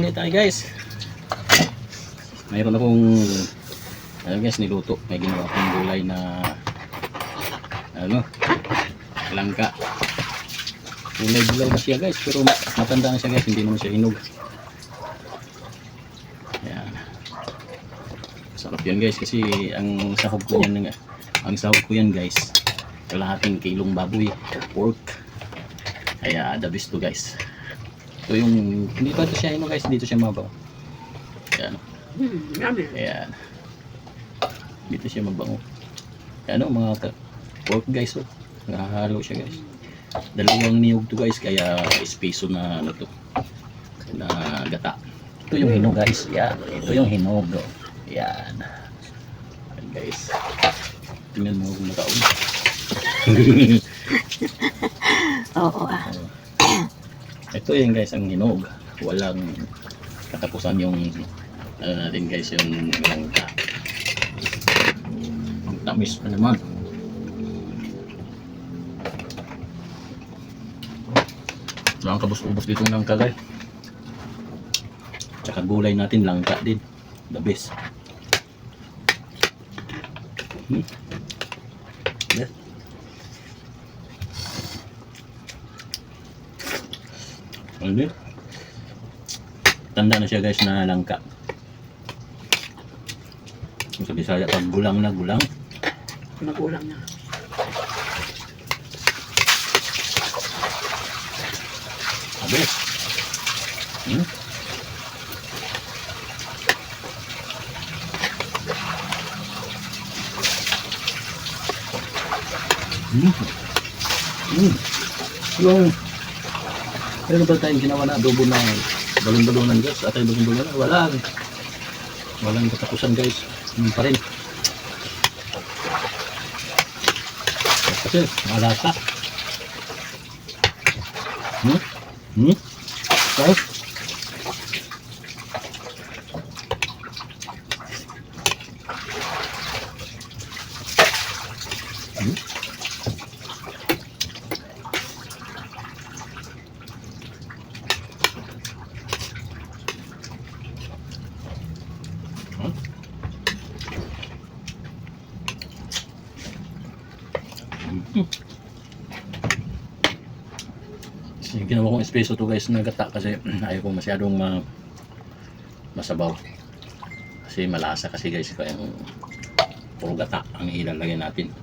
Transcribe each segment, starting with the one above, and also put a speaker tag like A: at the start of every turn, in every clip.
A: Hindi tayo guys. Mayroon akong guys niluto. May ginawa akong gulay na langka. Gulay na siya guys, pero matanda na siya guys, hindi naman siya hinog. Ayan. Sarap yan guys kasi ang sahog ko yan guys, kalahating kilong baboy pork. Kaya the best to guys. Ito yung hindi pa ito siya hinog guys, dito siya mabaw. Ayan. Ayan. Dito siya mabango. Ayan mga pork guys, nakahalo siya guys. Dalawang niyog to guys, kaya espeso na to na gata. Ito yung hinog guys. Yan, ito yung hinog. Yan. Yan guys. Tingnan mo kung nakaon.
B: Oo
A: Ito yung guys ang hinog. Walang katapusan yung natin guys, yung langka. Ang tamis pa naman. Ang kabus-ubos dito ng kalay. Tsaka gulay natin langka din. The best. Yeah. Ano? Tanda na siya guys na langka. Kung sa Bisaya pag gulang na gulang.
B: magulang na.
A: Abis. Yung meron ba tayong ginawa na adobo na balon-balonan guys? At ay balon-balonan? Walang katapusan guys. Yun pa rin. Kasi malasa. Guys? Ginawa kong espresso to guys na gata kasi ayaw ko masyadong masabaw kasi malasa kasi guys, kaya puro gata ang ilalagay natin.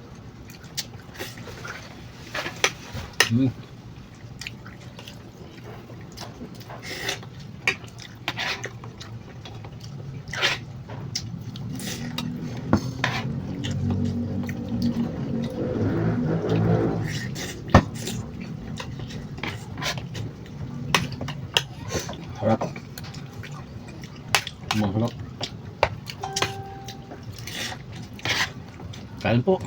A: Harap. Maharap. Kain po.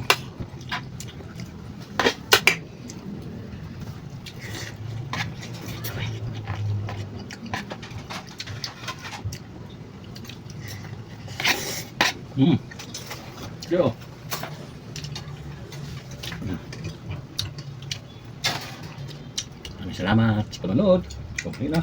A: Yo. Maraming salamat sa panonood. Okay na.